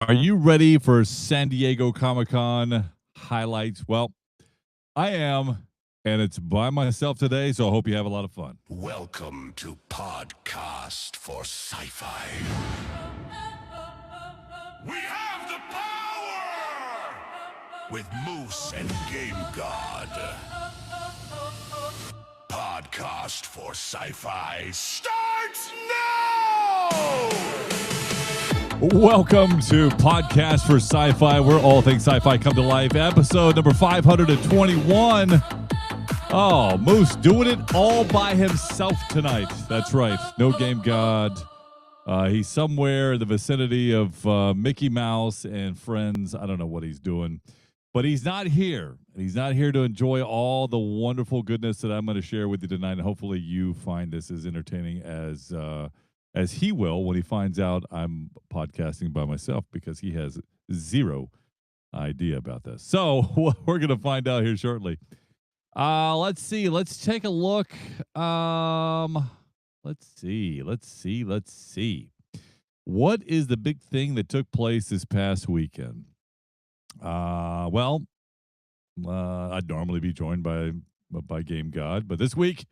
Are you ready for San Diego Comic-Con highlights? Well, I am, and it's by myself today, so I hope you have a lot of fun. Welcome to Podcast for Sci-Fi. We have the power! With Moose and Game God. Podcast for Sci-Fi starts now! Welcome to Podcast for Sci-Fi, where all things sci-fi come to life. Episode number 521. Oh, Moose doing it all by himself tonight. That's right. No Game God. He's somewhere in the vicinity of Mickey Mouse and friends. I don't know what he's doing, but he's not here. He's not here to enjoy all the wonderful goodness that I'm going to share with you tonight. And hopefully you find this as entertaining as he will when he finds out I'm podcasting by myself, because he has zero idea about this. So we're going to find out here shortly. Let's see. Let's take a look. Let's see. What is the big thing that took place this past weekend? I'd normally be joined by Game God, but this week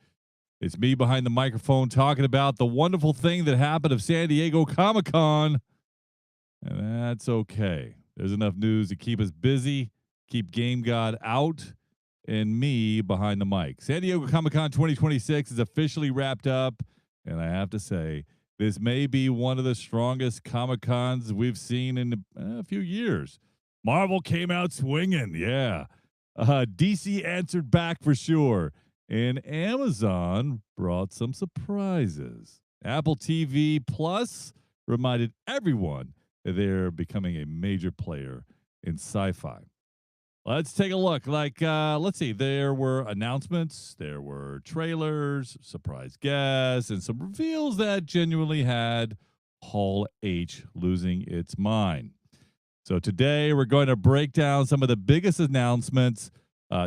it's me behind the microphone talking about the wonderful thing that happened of San Diego Comic-Con, and that's okay. There's enough news to keep us busy, keep Game God out, and me behind the mic. San Diego Comic-Con 2026 is officially wrapped up, and I have to say, this may be one of the strongest Comic-Cons we've seen in a few years. Marvel came out swinging, yeah. DC answered back for sure, and Amazon brought some surprises. Apple TV Plus reminded everyone that they're becoming a major player in sci-fi. Let's take a look. Let's see. There were announcements, there were trailers, surprise guests, and some reveals that genuinely had Hall H losing its mind. So today we're going to break down some of the biggest announcements,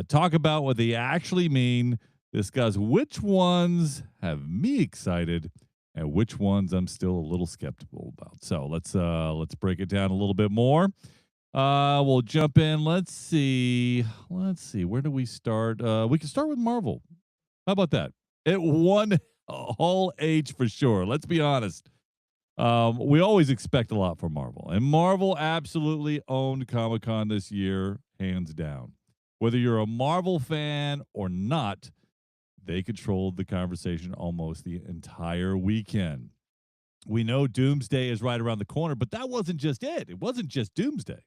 talk about what they actually mean, discuss which ones have me excited and which ones I'm still a little skeptical about. So let's break it down a little bit more. We'll jump in. Let's see. Where do we start? We can start with Marvel. How about that? It won Hall H for sure. Let's be honest. We always expect a lot from Marvel, and Marvel absolutely owned Comic-Con this year, hands down. Whether you're a Marvel fan or not, they controlled the conversation almost the entire weekend. We know Doomsday is right around the corner, but that wasn't just it. It wasn't just Doomsday.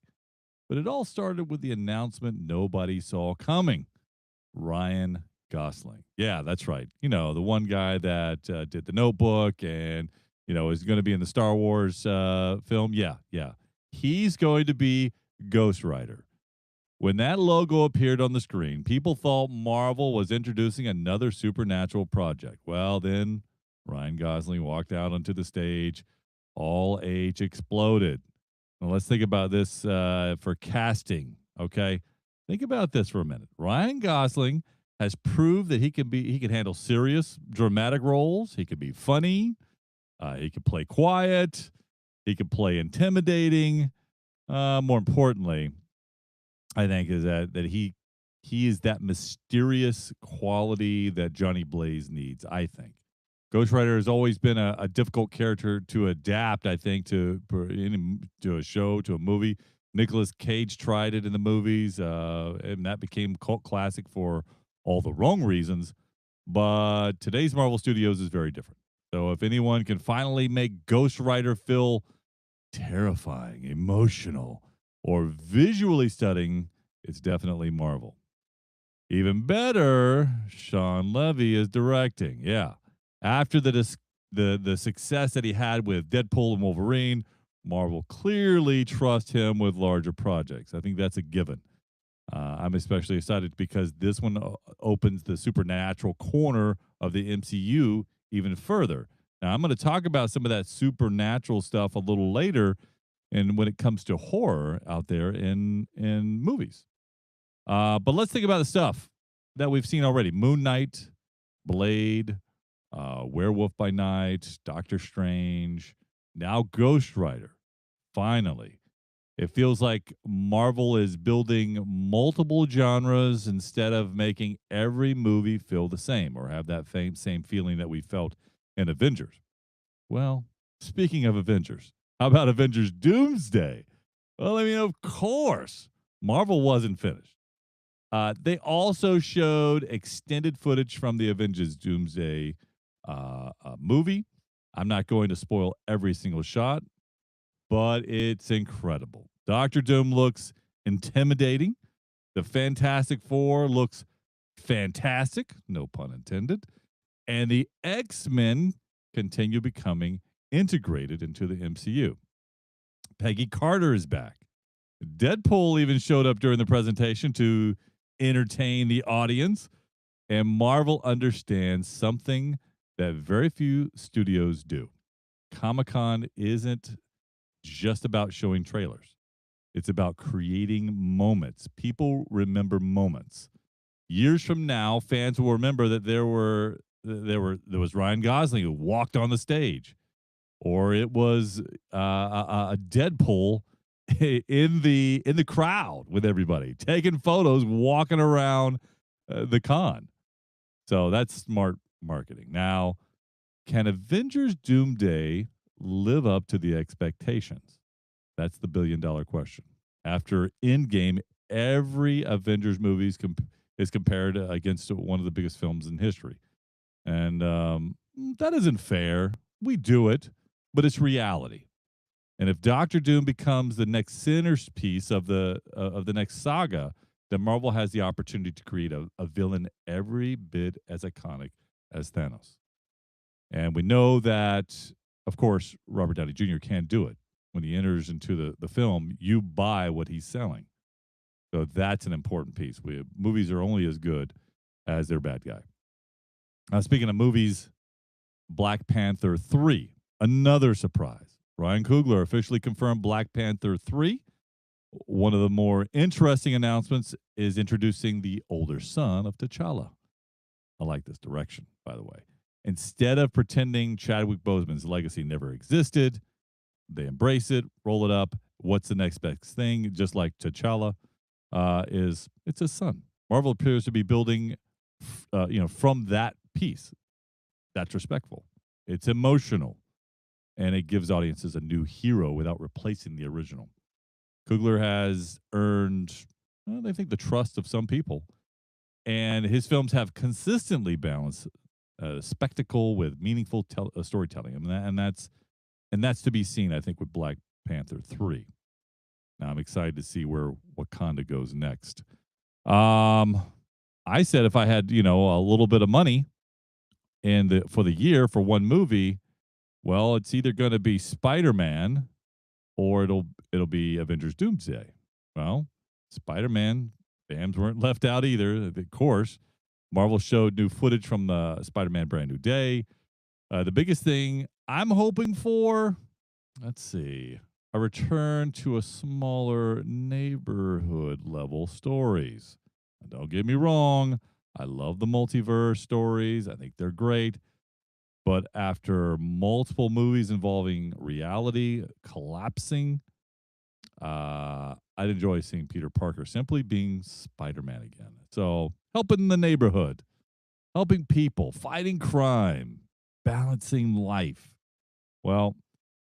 But it all started with the announcement nobody saw coming. Ryan Gosling. Yeah, that's right. You know, the one guy that did The Notebook and, is going to be in the Star Wars film. Yeah. He's going to be Ghost Rider. When that logo appeared on the screen, people thought Marvel was introducing another supernatural project. Well, then Ryan Gosling walked out onto the stage. All H exploded. Now, let's think about this for casting, okay? Think about this for a minute. Ryan Gosling has proved that he can handle serious, dramatic roles. He can be funny. He can play quiet. He can play intimidating. More importantly, I think is that he is that mysterious quality that Johnny Blaze needs, I think. Ghost Rider has always been a difficult character to adapt, I think, to a show, to a movie. Nicolas Cage tried it in the movies, and that became cult classic for all the wrong reasons. But today's Marvel Studios is very different. So if anyone can finally make Ghost Rider feel terrifying, emotional, or visually stunning, it's definitely Marvel. Even better, Sean Levy is directing. Yeah. After the success that he had with Deadpool and Wolverine, Marvel clearly trusts him with larger projects. I think that's a given. I'm especially excited because this one opens the supernatural corner of the MCU even further. Now, I'm going to talk about some of that supernatural stuff a little later, and when it comes to horror out there in movies. But let's think about the stuff that we've seen already: Moon Knight, Blade, Werewolf by Night, Doctor Strange, now Ghost Rider. Finally, It feels like Marvel is building multiple genres instead of making every movie feel the same or have that same feeling that we felt in Avengers. Well, speaking of Avengers, how about Avengers Doomsday? Well, I mean, of course, Marvel wasn't finished. They also showed extended footage from the Avengers Doomsday movie. I'm not going to spoil every single shot, but it's incredible. Doctor Doom looks intimidating. The Fantastic Four looks fantastic, no pun intended. And the X-Men continue becoming integrated into the MCU. Peggy Carter is back. Deadpool even showed up during the presentation to entertain the audience. And Marvel understands something that very few studios do. Comic-Con isn't just about showing trailers. It's about creating moments. People remember moments. Years from now, fans will remember that there was Ryan Gosling who walked on the stage, or it was a Deadpool in the crowd with everybody taking photos, walking around the con. So that's smart marketing. Now, can Avengers Doomsday live up to the expectations? That's the billion-dollar question. After Endgame, every Avengers movie is compared against one of the biggest films in history. And that isn't fair. We do it, but it's reality. And if Doctor Doom becomes the next centerpiece of the next saga, then Marvel has the opportunity to create a villain every bit as iconic as Thanos. And we know that, of course, Robert Downey Jr. can't do it. When he enters into the film, you buy what he's selling. So that's an important piece. Movies are only as good as their bad guy. Now, speaking of movies, Black Panther 3, another surprise. Ryan Coogler officially confirmed Black Panther 3. One of the more interesting announcements is introducing the older son of T'Challa. I like this direction, by the way. Instead of pretending Chadwick Boseman's legacy never existed, they embrace it, roll it up. What's the next best thing? Just like T'Challa it's his son. Marvel appears to be building, from that piece. That's respectful. It's emotional, and it gives audiences a new hero without replacing the original. Coogler has earned, I think, the trust of some people, and his films have consistently balanced spectacle with meaningful storytelling, and that's to be seen, I think, with Black Panther 3. Now I'm excited to see where Wakanda goes next. I said if I had, a little bit of money for the year for one movie, well, it's either going to be Spider-Man or it'll be Avengers Doomsday. Well, Spider-Man fans weren't left out either. Of course, Marvel showed new footage from the Spider-Man Brand New Day. The biggest thing I'm hoping for, let's see, a return to a smaller neighborhood level stories. Don't get me wrong, I love the multiverse stories. I think they're great. But after multiple movies involving reality collapsing, I'd enjoy seeing Peter Parker simply being Spider-Man again. So helping the neighborhood, helping people, fighting crime, balancing life. Well,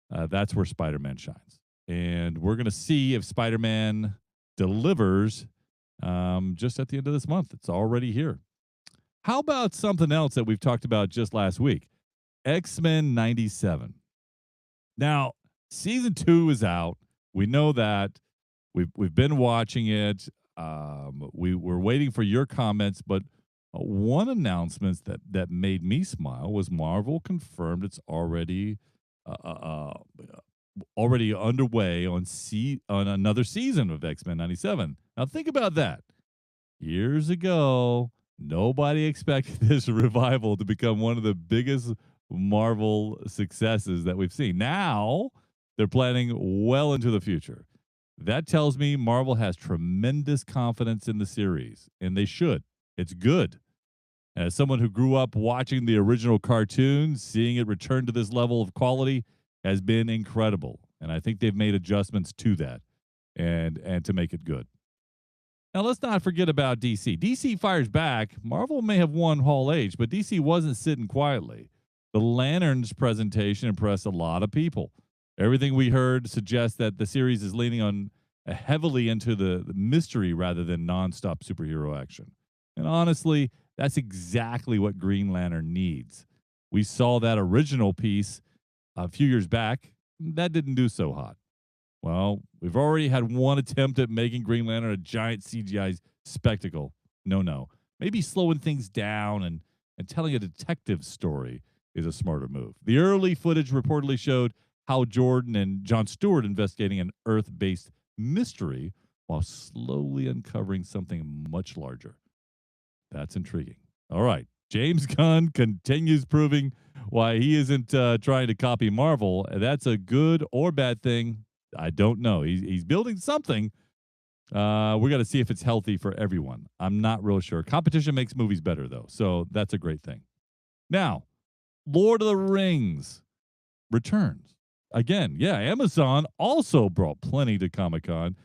that's where Spider-Man shines. And we're going to see if Spider-Man delivers just at the end of this month. It's already here. How about something else that we've talked about just last week? X-Men 97. Now, season 2 is out. We know that. We've been watching it. We're waiting for your comments, but one announcement that made me smile was Marvel confirmed it's already underway on another season of X-Men 97. Now think about that. Years ago, nobody expected this revival to become one of the biggest Marvel successes that we've seen. Now they're planning well into the future. That tells me Marvel has tremendous confidence in the series, and they should. It's good. As someone who grew up watching the original cartoons, seeing it return to this level of quality has been incredible. And I think they've made adjustments to that. and to make it good. Now, let's not forget about DC. DC fires back. Marvel may have won Hall H, but DC wasn't sitting quietly. The Lanterns presentation impressed a lot of people. Everything we heard suggests that the series is leaning on heavily into the mystery rather than nonstop superhero action. And honestly, that's exactly what Green Lantern needs. We saw that original piece a few years back. That didn't do so hot. Well, we've already had one attempt at making Green Lantern a giant CGI spectacle. No. Maybe slowing things down and telling a detective story is a smarter move. The early footage reportedly showed Hal Jordan and Jon Stewart investigating an Earth-based mystery while slowly uncovering something much larger. That's intriguing. All right. James Gunn continues proving why he isn't trying to copy Marvel. That's a good or bad thing. I don't know. He's building something. We got to see if it's healthy for everyone. I'm not real sure. Competition makes movies better, though. So that's a great thing. Now, Lord of the Rings returns. Again, yeah, Amazon also brought plenty to Comic-Con.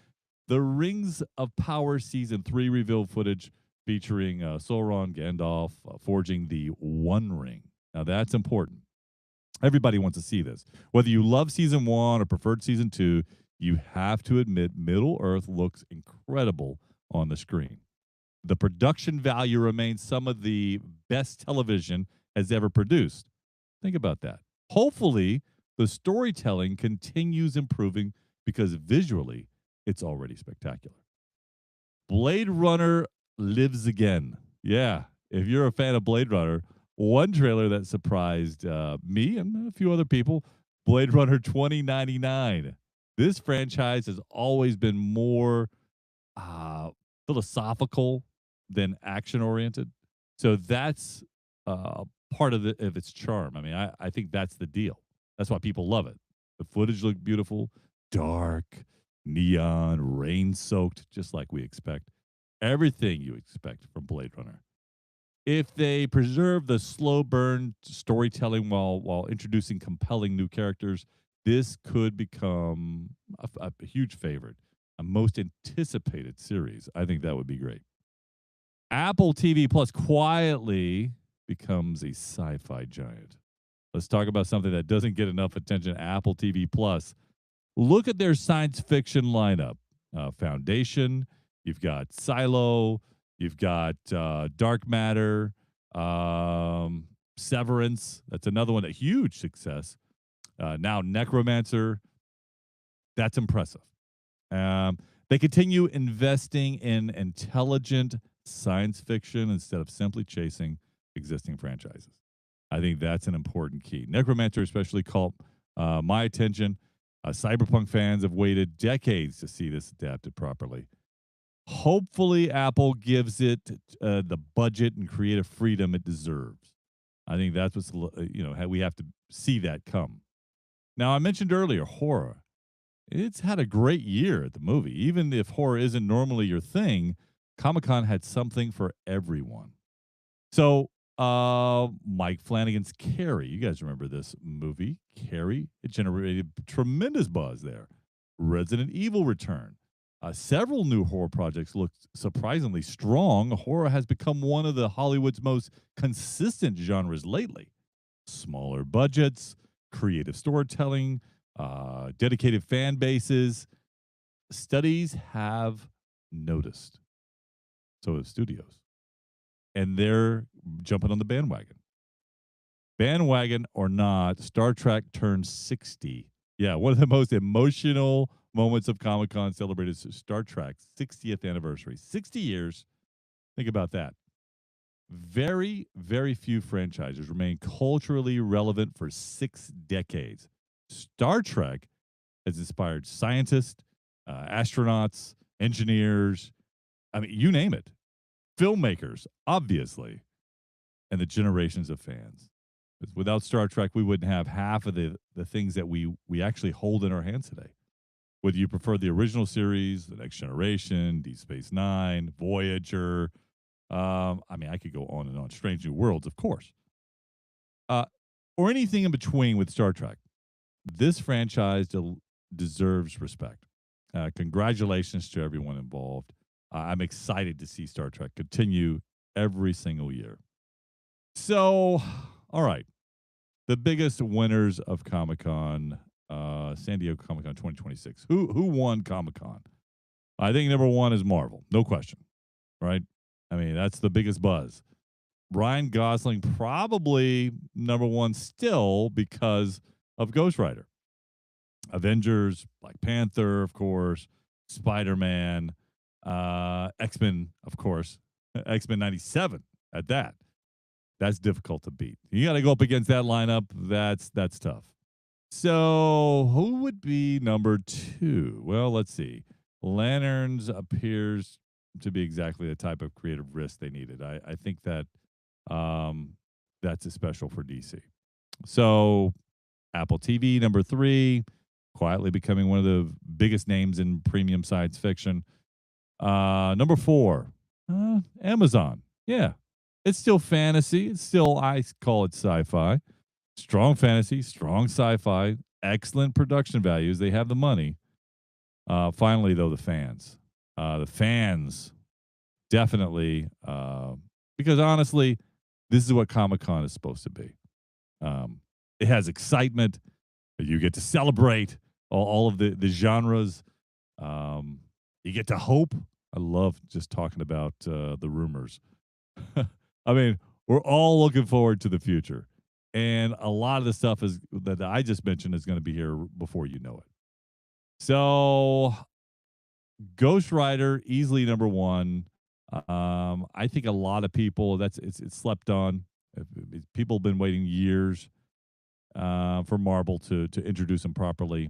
The Rings of Power Season 3 revealed footage featuring Sauron, Gandalf, forging the One Ring. Now, that's important. Everybody wants to see this. Whether you love Season 1 or preferred Season 2, you have to admit Middle-earth looks incredible on the screen. The production value remains some of the best television has ever produced. Think about that. Hopefully, the storytelling continues improving because visually, it's already spectacular. Blade Runner lives again. Yeah, if you're a fan of Blade Runner, one trailer that surprised me and a few other people, Blade Runner 2099. This franchise has always been more philosophical than action-oriented. So that's part of its charm. I mean, I think that's the deal. That's why people love it. The footage looked beautiful, dark, neon, rain-soaked, just like we expect. Everything you expect from Blade Runner. If they preserve the slow burn storytelling while introducing compelling new characters, this could become a huge favorite, a most anticipated series. I think that would be great. Apple TV Plus quietly becomes a sci-fi giant. Let's talk about something that doesn't get enough attention. Apple TV Plus. Look at their science fiction lineup. Foundation. You've got Silo. You've got Dark Matter, Severance. That's another one, a huge success. Now Necromancer. That's impressive. They continue investing in intelligent science fiction instead of simply chasing existing franchises. I think that's an important key. Necromancer especially caught my attention. Cyberpunk fans have waited decades to see this adapted properly. Hopefully, Apple gives it the budget and creative freedom it deserves. I think that's what's, we have to see that come. Now, I mentioned earlier, horror. It's had a great year at the movie. Even if horror isn't normally your thing, Comic-Con had something for everyone. So, Mike Flanagan's Carrie. You guys remember this movie, Carrie? It generated tremendous buzz there. Resident Evil returned. Several new horror projects looked surprisingly strong. Horror has become one of the Hollywood's most consistent genres lately. Smaller budgets, creative storytelling, dedicated fan bases. Studies have noticed. So have studios. And they're jumping on the bandwagon. Bandwagon or not, Star Trek turns 60. Yeah, one of the most emotional moments of Comic-Con celebrated Star Trek's 60th anniversary. 60 years. Think about that. Very, very few franchises remain culturally relevant for 6 decades. Star Trek has inspired scientists, astronauts, engineers, I mean, you name it. Filmmakers, obviously, and the generations of fans. Without Star Trek, we wouldn't have half of the things that we actually hold in our hands today. Whether you prefer the original series, The Next Generation, Deep Space Nine, Voyager, I mean, I could go on and on. Strange New Worlds, of course. Or anything in between with Star Trek. This franchise deserves respect. Congratulations to everyone involved. I'm excited to see Star Trek continue every single year. So, all right. The biggest winners of Comic-Con, San Diego Comic-Con 2026. Who won Comic-Con? I think number one is Marvel. No question. Right? I mean, that's the biggest buzz. Ryan Gosling probably number one still because of Ghost Rider. Avengers, Black Panther, of course, Spider-Man, X-Men, of course, X-Men 97 at that. That's difficult to beat. You got to go up against that lineup. That's tough. So who would be number two? Well, let's see. Lanterns appears to be exactly the type of creative risk they needed. I think that that's a special for DC. So Apple TV, number three, quietly becoming one of the biggest names in premium science fiction. Number four, Amazon. Yeah, it's still fantasy. It's still, I call it sci-fi. Strong fantasy, strong sci-fi, excellent production values. They have the money. Finally, though, the fans. The fans definitely, because honestly, this is what Comic-Con is supposed to be. It has excitement. You get to celebrate all of the genres. You get to hope. I love just talking about the rumors. I mean, we're all looking forward to the future. And a lot of the stuff is that I just mentioned is going to be here before you know it. So Ghost Rider, easily number one. I think a lot of people, it's slept on. People have been waiting years for Marvel to introduce them properly.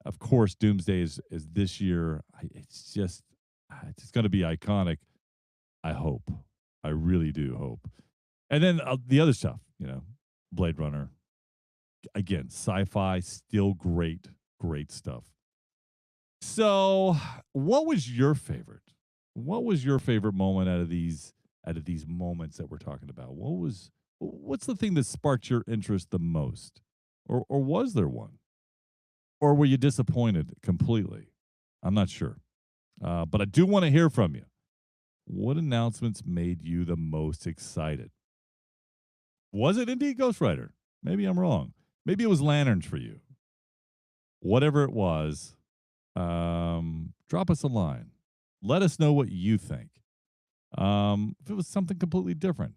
Of course, Doomsday is this year. It's just going to be iconic. I hope. I really do hope. And then the other stuff, Blade Runner. Again, sci-fi, still great stuff. So, what was your favorite? What was your favorite moment out of these moments that we're talking about? What's the thing that sparked your interest the most? Or was there one? Or were you disappointed completely? I'm not sure. But I do want to hear from you. What announcements made you the most excited? Was it indeed Ghost Rider? Maybe I'm wrong. Maybe it was Lanterns for you. Whatever it was, drop us a line. Let us know what you think. If it was something completely different,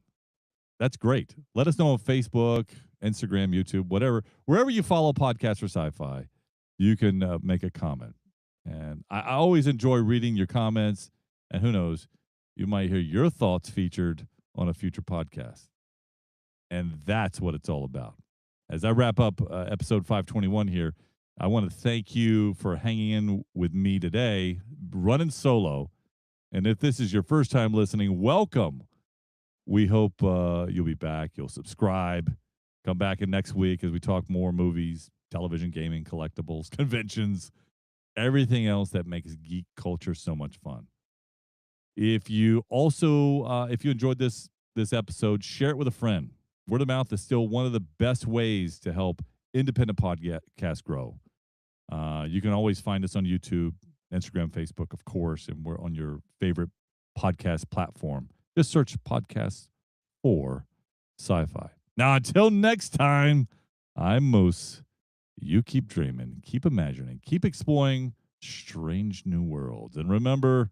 that's great. Let us know on Facebook, Instagram, YouTube, whatever. Wherever you follow Podcasts for Sci-Fi, you can make a comment. And I always enjoy reading your comments. And who knows, you might hear your thoughts featured on a future podcast. And that's what it's all about. As I wrap up episode 521 here, I want to thank you for hanging in with me today, running solo. And if this is your first time listening, welcome. We hope you'll be back. You'll subscribe. Come back in next week as we talk more movies, television, gaming, collectibles, conventions, everything else that makes geek culture so much fun. If you also, if you enjoyed this episode, share it with a friend. Word of mouth is still one of the best ways to help independent podcasts grow. You can always find us on YouTube, Instagram, Facebook, of course, and we're on your favorite podcast platform. Just search podcasts for sci-fi. Now, until next time, I'm Moose. You keep dreaming, keep imagining, keep exploring strange new worlds. And remember,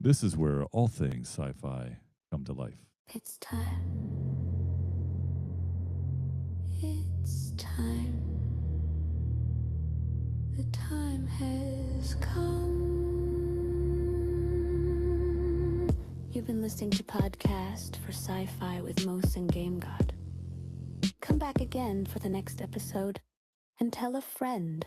this is where all things sci-fi come to life. It's time. It's time. The time has come. You've been listening to Podcast for Sci-Fi with Moose and Game God. Come back again for the next episode and tell a friend.